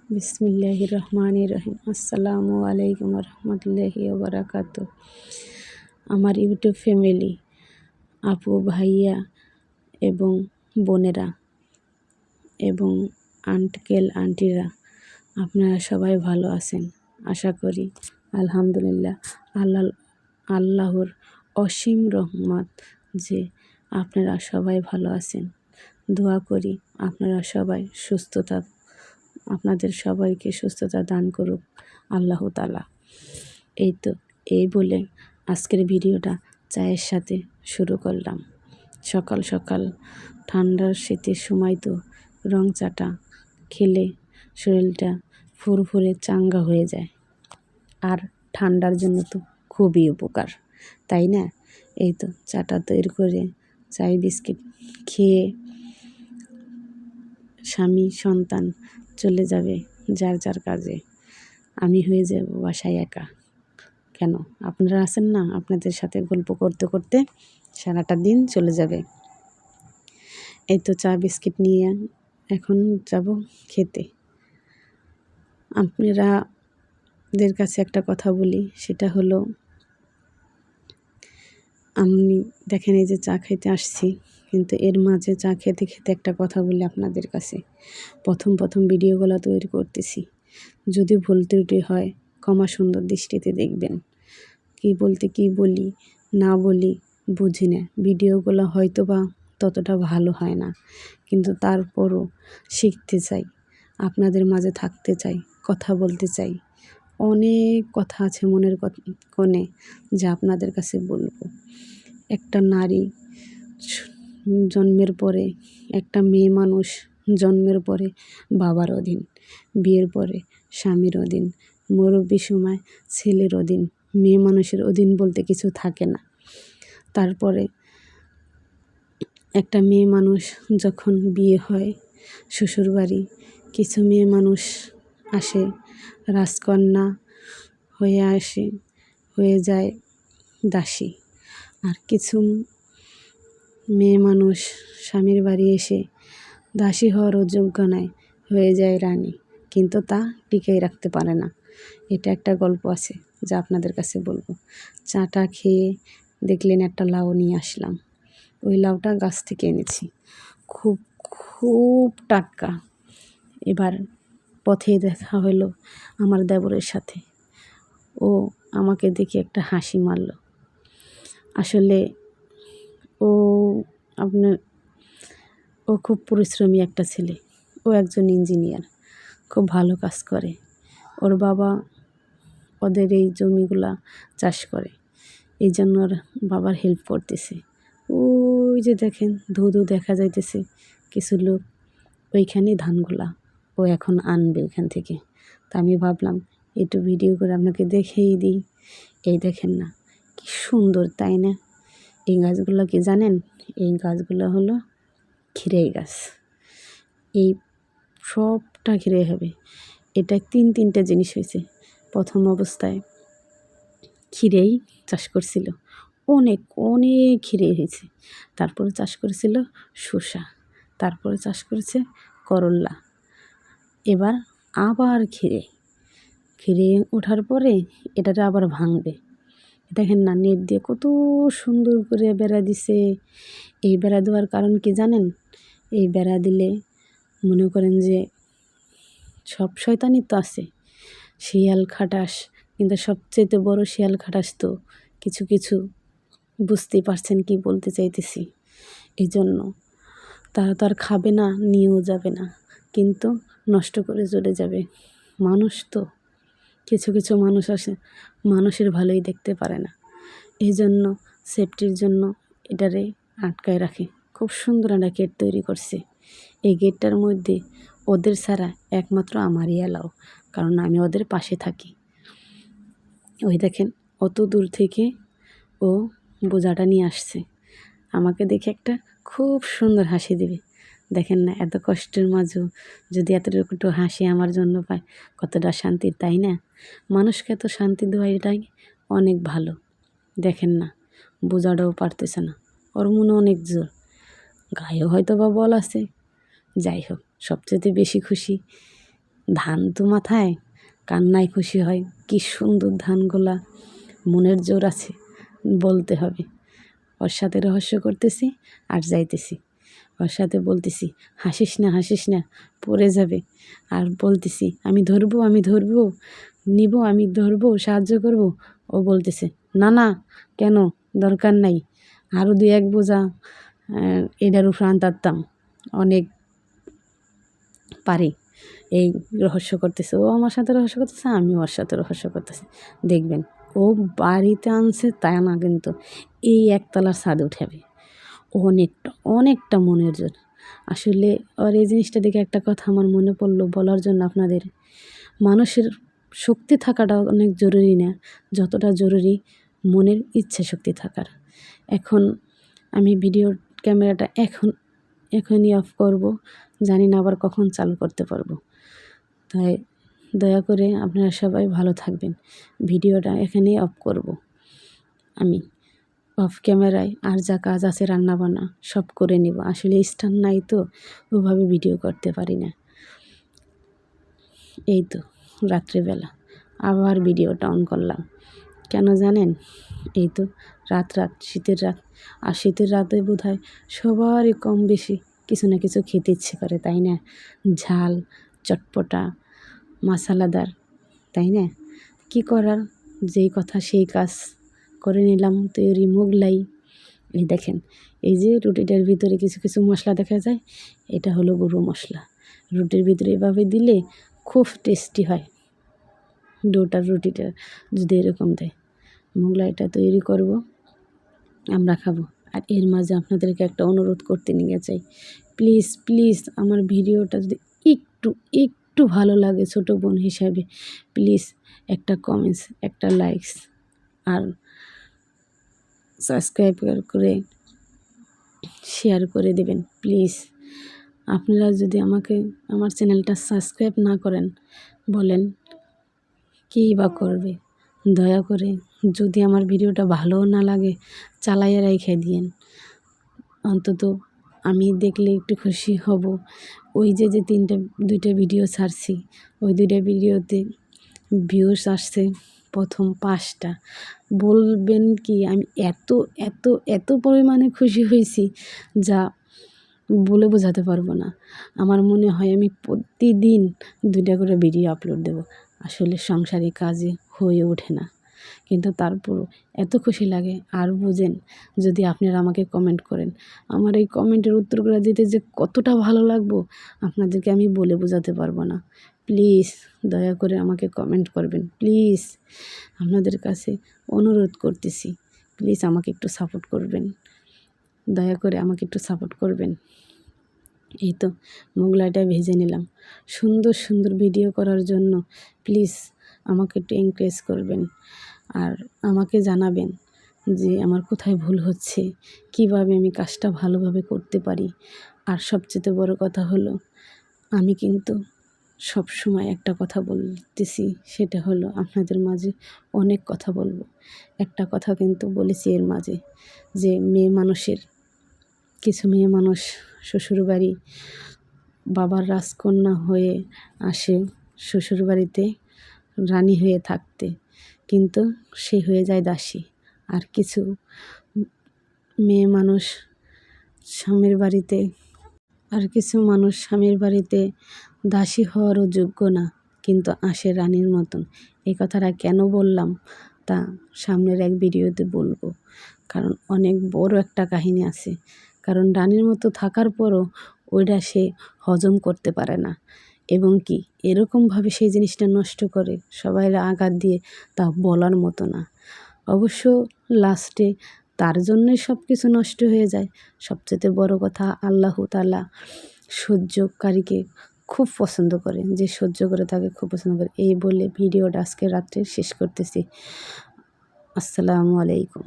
বিসমিল্লাহির রহমানির রহিম। আসসালামু আলাইকুম রহমতুল্লাহি ওবরাকাতু। আমার ইউটিউব ফ্যামিলি, আপু ভাইয়া এবং বোনেরা এবং আঙ্কেল আন্টিরা, আপনারা সবাই ভালো আছেন আশা করি। আলহামদুলিল্লাহ, আল্লাহর অসীম রহমত যে আপনারা সবাই ভালো আছেন। দোয়া করি আপনারা সবাই আপনাদের সবাইকে সুস্থতা দান করুক আল্লাহ তাআলা। এই বলে আজকের ভিডিওটা চায়ের সাথে শুরু করলাম। সকাল সকাল ঠান্ডার শীতের সময় তো রং চাটা খেলে শরীরটা ফুরফুরে চাঙ্গা হয়ে যায়, আর ঠান্ডার জন্য তো খুবই উপকার, তাই না? চাটা তৈরি করে চাই বিস্কিট খেয়ে স্বামী সন্তান চলে যাবে যার যার কাজে, আমি হয়ে যাব বাসায় একা। কেন, আপনারা আছেন না, আপনাদের সাথে গল্প করতে করতে সারাটা দিন চলে যাবে। চা বিস্কিট নিয়ে এখন যাব খেতে। আপনাদের কাছে একটা কথা বলি, সেটা হলো, আমি দেখেন এই যে চা খেতে আসছি, কিন্তু এর মাঝে চা খেতে খেতে একটা কথা বলি আপনাদের কাছে। প্রথম ভিডিওগুলো তৈরি করতেছি, যদি ভুল ত্রুটি হয় ক্ষমা সুন্দর দৃষ্টিতে দেখবেন। কি বলি না বলি বুঝি না, ভিডিওগুলো হয়তো বা ততটা ভালো হয় না, কিন্তু তারপরও শিখতে চাই, আপনাদের মাঝে থাকতে চাই, কথা বলতে চাই। অনেক কথা আছে মনের কোণে যা আপনাদের কাছে বলবো। একটা নারী জন্মের পরে, একটা মেয়ে মানুষ জন্মের পরে বাবার অধীন, বিয়ের পরে স্বামীর অধীন, মুরব্বির সময় ছেলের অধীন। মেয়ে মানুষের অধীন বলতে কিছু থাকে না। তারপরে একটা মেয়ে মানুষ যখন বিয়ে হয় শ্বশুরবাড়ি, কিছু মেয়ে মানুষ আসে রাজকন্যা হয়ে যায় দাসী, আর কিছু মেয়ে মানুষ স্বামীর বাড়ি এসে দাসী হওয়ারও যোগ্য নয়, হয়ে যায় রানী, কিন্তু তা টিকিয়ে রাখতে পারে না। এটা একটা গল্প আছে যা আপনাদের কাছে বলবো। চাটা খেয়ে দেখলেন একটা লাউ নিয়ে আসলাম, ওই লাউটা গাছ থেকে এনেছি, খুব খুব টাটকা। এবার পথে দেখা হলো আমার দেবরের সাথে, ও আমাকে দেখে একটা হাসি মারল। আসলে ও খুব পরিশ্রমী একটা ছেলে, ও একজন ইঞ্জিনিয়ার, খুব ভালো কাজ করে। ওর বাবা ওদের এই জমিগুলা চাষ করে, এই জন্য ওর বাবার হেল্প করতেছে। ওই যে দেখেন ধুধু দেখা যাইতেছে কিছু লোক, ওইখানে ধানগুলা ও এখন আনবে ওইখান থেকে। তা আমি ভাবলাম একটু ভিডিও করে আপনাকে দেখেই দিই। এই দেখেন না, কি সুন্দর, তাই না? এই গাছগুলো কি জানেন? এই গাছগুলো হলো খিরাই গাছ। এই সবটা খিরাই হবে। এটা তিনটা জিনিস হয়েছে। প্রথম অবস্থায় খিরাই চাষ করছিল, অনেক অনেক খিরাই হয়েছে। তারপরে চাষ করেছিল শসা, তারপরে চাষ করেছে করল্লা, এবার আবার খিরে ওঠার পরে এটাতে আবার ভাঙবে। দেখেন না, নেট দিয়ে কত সুন্দর করে বেড়া দিছে। এই বেড়া দেওয়ার কারণ কি জানেন? এই বেড়া দিলে মনে করেন যে সব শয়তানি তো আছে, শিয়াল খাটাস, কিন্তু সবচেয়ে বড় শিয়াল খাটাস তো কিছু কিছু, বুঝতেই পারছেন কি বলতে চাইতেছি। এই জন্য তারা তো আর খাবে না, নিয়েও যাবে না, কিন্তু নষ্ট করে চলে যাবে। মানুষ তো, কিছু মানুষ আসে মানুষের ভালোই দেখতে পারে না, এই জন্য সেফটির জন্য এটারে আটকায় রাখে। খুব সুন্দর একটা গেট তৈরি করছে। এই গেটটার মধ্যে ওদের ছাড়া একমাত্র আমারই এলাও, কারণ আমি ওদের পাশে থাকি। ওই দেখেন অত দূর থেকে ও বোঝাটা নিয়ে আসছে, আমাকে দেখে একটা খুব সুন্দর হাসি দেবে। দেখেন না, এত কষ্টের মাঝেও যদি এতটুকু একটু হাসি আমার জন্য পায়, কতটা শান্তির, তাই না? মানুষকে এত শান্তি দেওয়া এটাই অনেক ভালো। দেখেন না, বোঝাটাও পারতেছে না, ওর মনে অনেক জোর, গায়েও হয়তো বা বল আছে। যাই হোক, সবচেয়ে বেশি খুশি ধান তো মাথায়, কান্নায় খুশি হয়। কি সুন্দর ধানগুলা, মনের জোর আছে, বলতে হবে। ওর সাথে রহস্য করতেছি আর যাইতেছি, ওর সাথে বলতেছি হাসিস না পড়ে যাবে, আর বলতেছি আমি ধরবো নিব, আমি ধরবো, সাহায্য করব। ও বলতেছে না কেন, দরকার নাই, আরও 2-1 বোঝা এটার উপর আনতাম, অনেক পারি। এই রহস্য করতেছে, ও আমার সাথে রহস্য করতেছে, আমি ওর সাথে রহস্য করতেছি। দেখবেন ও বাড়িতে আনছে তা না, কিন্তু এই একতলার ছাদে উঠাবে। অনেকটা মনের জোর। আসলে ওর এই জিনিসটা দেখে একটা কথা আমার মনে পড়লো বলার জন্য আপনাদের। মানুষের শক্তি থাকাটা অনেক জরুরি না, যতটা জরুরি মনের ইচ্ছে শক্তি থাকার। এখন আমি ভিডিওর ক্যামেরাটা এখনই অফ করব, জানি না আবার কখন চালু করতে পারবো। তাই দয়া করে আপনারা সবাই ভালো থাকবেন। ভিডিওটা এখানেই অফ করব আমি, অফ ক্যামেরায়। আর যা কাজ আছে রান্নাবান্না সব করে নেব। আসলে স্ট্যান্ড নাই তো, ওভাবে ভিডিও করতে পারি না। এই তো রাত্রিবেলা আবার ভিডিওটা অন করলাম, কেন জানেন? এই তো রাত শীতের রাত, আর শীতের রাতে বোধহয় সবারই কম বেশি কিছু না কিছু খেতে ইচ্ছে করে, তাই না? ঝাল, চটপটা, মশলাদার, তাই না? কি করার, যেই কথা সেই কাজ করে নিলাম তৈরি মোগলাই। এই দেখেন, এই যে রুটিটার ভিতরে কিছু কিছু মশলা দেখা যায়, এটা হলো গুঁড়ো মশলা। রুটির ভিতরে এভাবে দিলে খুব টেস্টি হয়। রুটিটা যদি এরকম দেয়, মোগলাইটা তৈরি করব, আমরা খাবো। আর এর মাঝে আপনাদেরকে একটা অনুরোধ করতে নিয়ে চাই, প্লিজ আমার ভিডিওটা যদি একটু ভালো লাগে ছোটো বোন হিসাবে, প্লিজ একটা কমেন্টস, একটা লাইকস আর সাবস্ক্রাইব করে শেয়ার করে দেবেন প্লিজ। আপনারা যদি আমার চ্যানেলটা সাবস্ক্রাইব না করেন, বলেন কী বা করবে? দয়া করে, যদি আমার ভিডিওটা ভালোও না লাগে, চালাইয়া রেখে দিয়েন। অন্তত আমি দেখলে একটু খুশি হব। ওই যে 2টা ভিডিও ছাড়ছি, ওই 2টা ভিডিওতে ভিউস আসছে প্রথম 5টা। বলবেন কি আমি এত পরিমাণে খুশি হয়েছি, যা বলে বোঝাতে পারবো না। আমার মনে হয় আমি প্রতিদিন 2টা করে ভিডিও আপলোড দেব। আসলে সংসারে কাজে হয়ে ওঠে না, কিন্তু তারপরও এত খুশি লাগে। আর বুঝেন, যদি আপনারা আমাকে কমেন্ট করেন, আমার এই কমেন্টের উত্তরগুলো দিতে যে কতটা ভালো লাগবো আপনাদেরকে আমি বলে বোঝাতে পারবো না। প্লিজ দয়া করে আমাকে কমেন্ট করবেন, প্লিজ। আপনাদের কাছে অনুরোধ করতেছি, প্লিজ আমাকে একটু সাপোর্ট করবেন, দয়া করে আমাকে একটু সাপোর্ট করবেন। এই তো মোগলাইটা ভেজে নিলাম। সুন্দর ভিডিও করার জন্য প্লিজ আমাকে একটু এনকারেজ করবেন, আর আমাকে জানাবেন যে আমার কোথায় ভুল হচ্ছে, কিভাবে আমি কাজটা ভালোভাবে করতে পারি। আর সবচেয়ে বড় কথা হলো, আমি কিন্তু সব সময় একটা কথা বলতেছি, সেটা হলো আপনাদের মাঝে অনেক কথা বলবো। একটা কথা কিন্তু বলেছি এর মাঝে, যে কিছু মেয়ে মানুষ শ্বশুরবাড়ি বাবার রাজকন্যা হয়ে আসে শ্বশুরবাড়িতে রানী হয়ে থাকতে, কিন্তু সে হয়ে যায় দাসী। আর কিছু মেয়ে মানুষ স্বামীর বাড়িতে দাসী হওয়ারও যোগ্য না, কিন্তু আসে রানীর মতন। এই কথাটা কেন বললাম তা সামনের এক ভিডিওতে বলবো, কারণ অনেক বড় একটা কাহিনী আছে। কারণ রানীর মতো থাকার পরও ওইটা সে হজম করতে পারে না, এবং কি এরকমভাবে সেই জিনিসটা নষ্ট করে, সবাই আঘাত দিয়ে, তা বলার মতো না। অবশ্য লাস্টে তার জন্যই সব কিছু নষ্ট হয়ে যায়। সবচেয়ে বড় কথা, আল্লাহ তাআলা সহ্যকারীকে খুব পছন্দ করে, যে সহ্য করে তাকে খুব পছন্দ করে। এই বলে ভিডিওটা আজকে রাত্রে শেষ করতেছি। আসসালামু আলাইকুম।